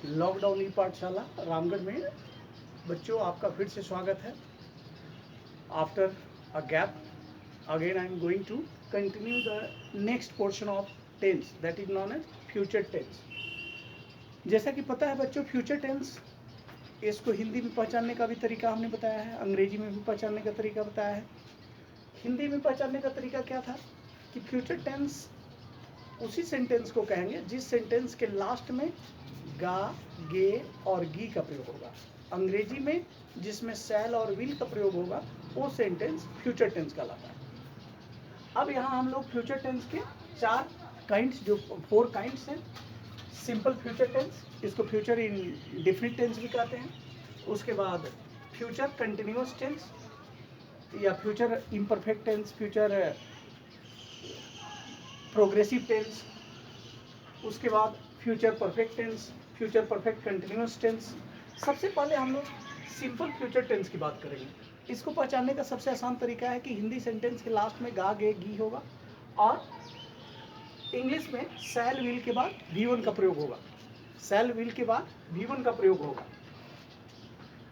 Lockdown ई पाठशाला रामगढ़ में बच्चों आपका फिर से स्वागत है। After a gap again I am going to continue the next portion of tense that is known as future tense. जैसा कि पता है बच्चों, फ्यूचर टेंस इसको हिंदी में पहचानने का भी तरीका हमने बताया है, अंग्रेजी में भी पहचानने का तरीका बताया है। हिंदी में पहचानने का तरीका क्या था कि फ्यूचर टेंस उसी सेंटेंस को कहेंगे जिस सेंटेंस के लास्ट में गा, गे और गी का प्रयोग होगा। अंग्रेजी में जिसमें शैल और विल का प्रयोग होगा वो सेंटेंस फ्यूचर टेंस कहलाता है। अब यहाँ हम लोग फ्यूचर टेंस के चार काइंड्स, जो 4 काइंड्स हैं। सिंपल फ्यूचर टेंस, इसको फ्यूचर इन डिफिनिट टेंस भी कहते हैं। उसके बाद फ्यूचर कंटिन्यूअस टेंस या future imperfect tense, future progressive tense. उसके बाद future perfect tense, future perfect continuous tense. सबसे पहले हम लोग सिंपल फ्यूचर टेंस की बात करेंगे। इसको पहचानने का सबसे आसान तरीका है कि हिंदी सेंटेंस के लास्ट में गा, गे, गी होगा और इंग्लिश में शैल विल के बाद V1 का प्रयोग होगा। शैल विल के बाद V1 का प्रयोग होगा।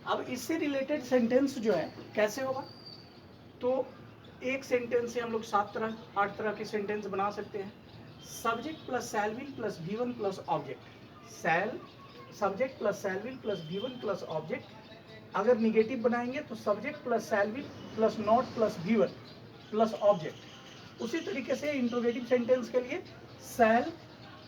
अब इससे रिलेटेड सेंटेंस जो है कैसे होगा, तो एक सेंटेंस से हम लोग 8 तरह के सेंटेंस बना सकते हैं। Subject plus shall will plus V1 plus object. Shall subject plus shall will plus V1 plus object. अगर निगेटिव बनाएंगे तो subject plus shall will plus not plus V1 plus object. उसी तरीके से इंट्रोगेटिव सेंटेंस के लिए shall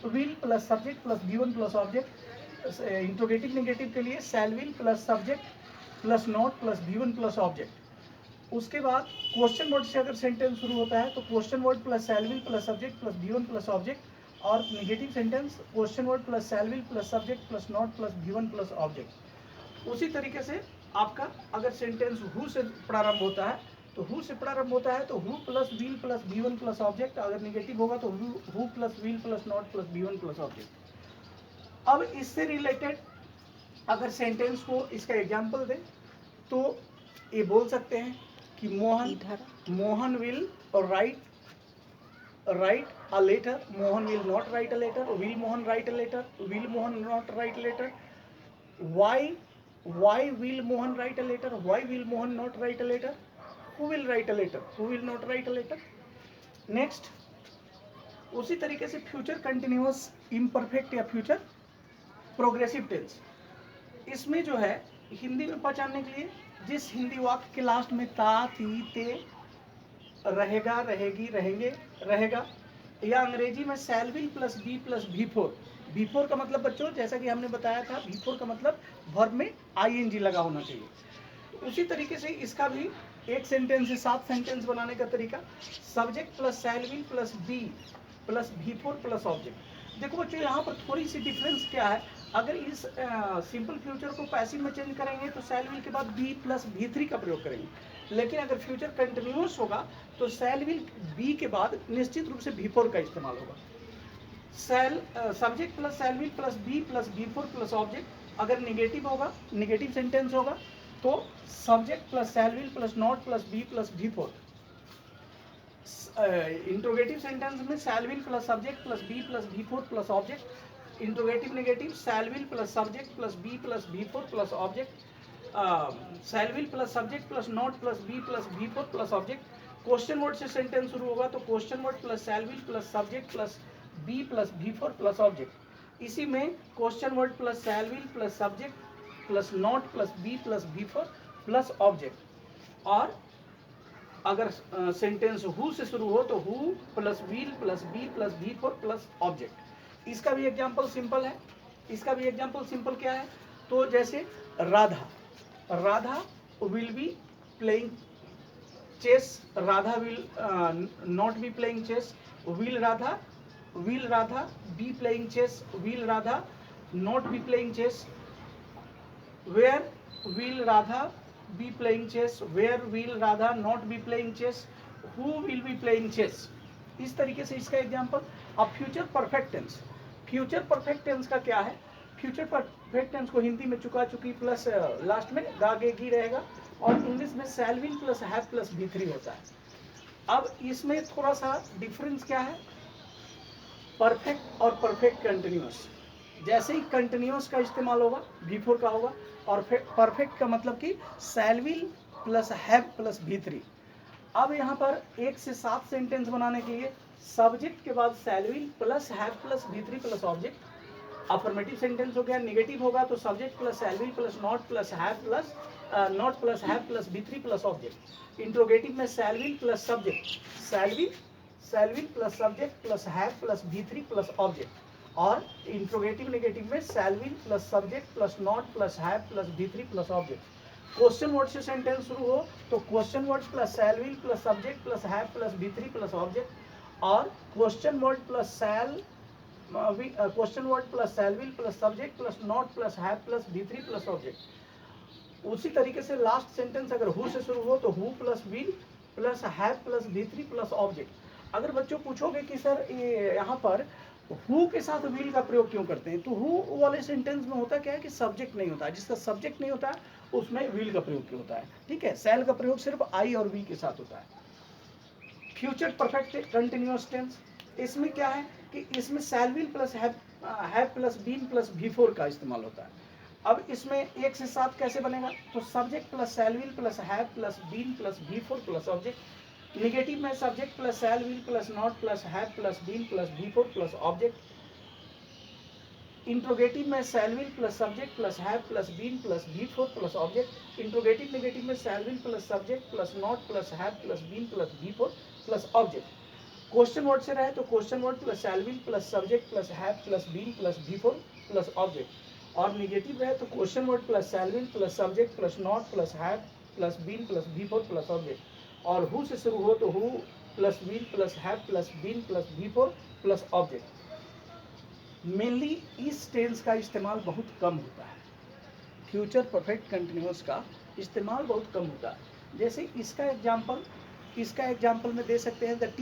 will plus subject plus V1 plus object. Interrogative negative के लिए shall will plus subject plus not plus V1 plus object. उसके बाद question word से अगर सेंटेंस शुरू होता है तो question word plus shall will plus subject plus V1 plus object. और negative sentence question word plus shall will plus subject plus not plus V1 plus object. उसी तरीके से आपका अगर सेंटेंस हु से प्रारंभ होता है तो हु से प्रारंभ होता है तो who plus will plus V1 plus object. अगर नेगेटिव होगा तो who plus will plus not plus V1 plus object. अब इससे रिलेटेड अगर सेंटेंस को इसका एग्जाम्पल दें तो ये बोल सकते हैं कि Mohan will write a letter, Mohan will not write a letter, will Mohan write a letter, will Mohan not write a letter. why will Mohan write a letter, why will Mohan not write a letter, who will write a letter, who will not write a letter। Next उसी तरीके से future continuous imperfect या future progressive tense, इसमें जो है हिंदी में पहचानने के लिए जिस हिंदी वाक्य के लास्ट में ता, ती, ते, रहेगा, रहेगी, रहेंगे, रहेगा, या अंग्रेजी में shall will plus be plus V4। V4 का मतलब बच्चों जैसा कि हमने बताया था, V4 का मतलब वर्ब में ING लगा होना चाहिए। तो उसी तरीके से इसका भी एक सेंटेंस से 7 सेंटेंस बनाने का तरीका, subject plus shall will plus be plus V4 plus object. देखो बच्चों यहाँ पर थोड़ी सी डिफरेंस क्या है, अगर इस सिंपल फ्यूचर को पैसिव में चेंज करेंगे तो शैल विल के बाद बी प्लस V3 का प्रयोग करेंगे, लेकिन अगर फ्यूचर कंटिन्यूअस होगा तो शैल विल बी के बाद निश्चित रूप से V4 का इस्तेमाल होगा। Subject plus shall will plus be plus V4 plus object. अगर निगेटिव होगा, निगेटिव सेंटेंस होगा तो subject plus shall will plus not plus be plus V4। Interrogative sentence में shall will plus subject plus be plus V4 plus object. Interrogative negative shall will plus subject plus be plus V4 plus object. Shall will plus subject plus not plus be plus V4 plus object. Question word से sentence शुरू होगा तो question word plus shall will plus subject plus be plus V4 plus object. इसी में question word plus shall will plus subject plus not plus be plus V4 plus object. और अगर sentence who से शुरू हो तो who plus will plus be plus V4 plus object. इसका भी एग्जाम्पल सिंपल है। इसका भी एग्जाम्पल सिंपल क्या है, तो जैसे Radha will be playing chess, Radha will not be playing chess. Will Radha be playing chess, will Radha not be playing chess. Where will Radha be playing chess, where will Radha not be playing chess, who will be playing chess। इस तरीके से इसका example. अब future perfect tense, future perfect tense का क्या है, future perfect tense को हिंदी में चुका चुकी प्लस लास्ट में गा, गे, गी रहेगा और इंग्लिश में shall will plus have plus V3 होता है। अब इसमें थोड़ा सा डिफरेंस क्या है, परफेक्ट और परफेक्ट कंटिन्यूअस। जैसे ही कंटिन्यूस का इस्तेमाल होगा V4 का होगा, और परफेक्ट का मतलब कि शैल will plus have plus V3। अब यहाँ पर 1 से 7 सेंटेंस बनाने के लिए सब्जेक्ट के बाद shall will plus have plus V3 plus object. Affirmative sentence हो गया, नेगेटिव होगा तो subject plus shall will plus not plus have plus V3 plus object. Interrogative में shall will plus subject, shall will plus subject plus have plus V3 plus object. और interrogative negative में shall will plus subject plus not plus have plus V3 plus object. Question word से sentence शुरू हो तो question word plus shall will plus subject plus have plus V3 plus object. और question word plus shall will plus subject plus not plus have plus V3 plus object. उसी तरीके से last sentence अगर who से शुरू हो तो who plus will plus have plus V3 plus object. अगर बच्चों पूछोगे कि सर ये यहाँ पर हु के साथ विल का प्रयोग क्यों करते हैं, तो हु वाले सेंटेंस में होता क्या है कि सब्जेक्ट नहीं होता है, जिसका सब्जेक्ट नहीं होता है उसमें विल का प्रयोग क्यों होता है। ठीक है, शैल का प्रयोग सिर्फ आई और वी के साथ होता है। फ्यूचर परफेक्ट कंटिन्यूअस टेंस, इसमें क्या है कि इसमें shall will plus have plus been plus V4 का इस्तेमाल होता है। अब इसमें 1 से 7 कैसे बनेगा, तो subject plus shall will plus have plus been plus V4 plus object. Negative में subject plus shall will plus not plus have plus been plus V4 plus object. Interrogative में shall will plus subject plus have plus been plus V4 plus object. Interrogative negative में shall will plus subject plus not plus have plus been plus V4 plus object. Question word से रहे तो question word plus shall will plus subject plus have plus been plus V4 plus object. और negative रहे तो question word plus shall will plus subject plus not plus have plus been plus V4 plus object. और who से शुरू हो तो who plus will plus have plus been plus V4 plus object. Mainly इस tense का इस्तेमाल बहुत कम होता है, फ्यूचर परफेक्ट कंटिन्यूअस का इस्तेमाल बहुत कम होता है। जैसे इसका एग्जाम्पल में दे सकते हैं, the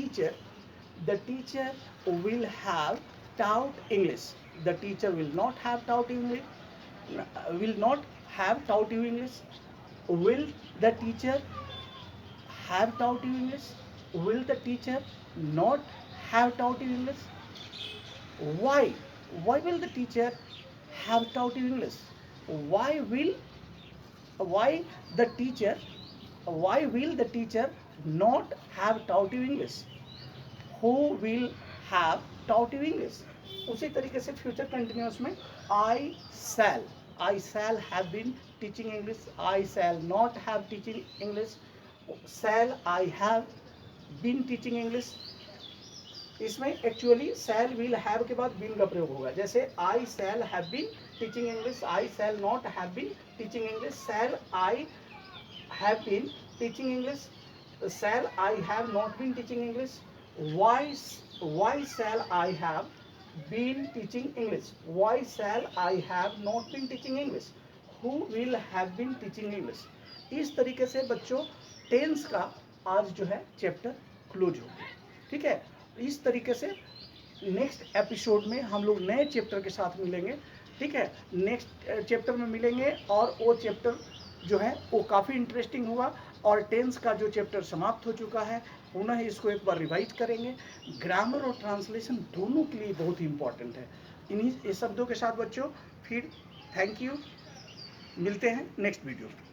teacher will have taut English, the teacher will not have taut English, will not have taut you English, will the teacher have taut you English, will the teacher not have taut you English, why will the teacher have taught you English, why will the teacher not have taught you English, who will have taught you English। उसी तरीके से future continuous में I shall have been teaching English, I shall not have teaching English, shall I have been teaching English। इसमें actually shall will have के बाद been का प्रयोग होगा। जैसे I shall have been teaching English, I shall not have been teaching English, shall I have been teaching English, shall I have not been teaching English, why shall I have been teaching English, why shall I have not been teaching English, who will have been teaching English. इस तरीके से बच्चों tense का आज जो है chapter close हो गया। ठीक है, इस तरीके से नेक्स्ट एपिसोड में हम लोग नए चैप्टर के साथ मिलेंगे। ठीक है, नेक्स्ट चैप्टर में मिलेंगे और वो चैप्टर जो है वो काफ़ी इंटरेस्टिंग होगा। और टेंस का जो चैप्टर समाप्त हो चुका है पुनः इसको एक बार रिवाइज करेंगे। ग्रामर और ट्रांसलेशन दोनों के लिए बहुत ही इंपॉर्टेंट है। इन्हीं शब्दों के साथ बच्चों फिर थैंक यू, मिलते हैं नेक्स्ट वीडियो में।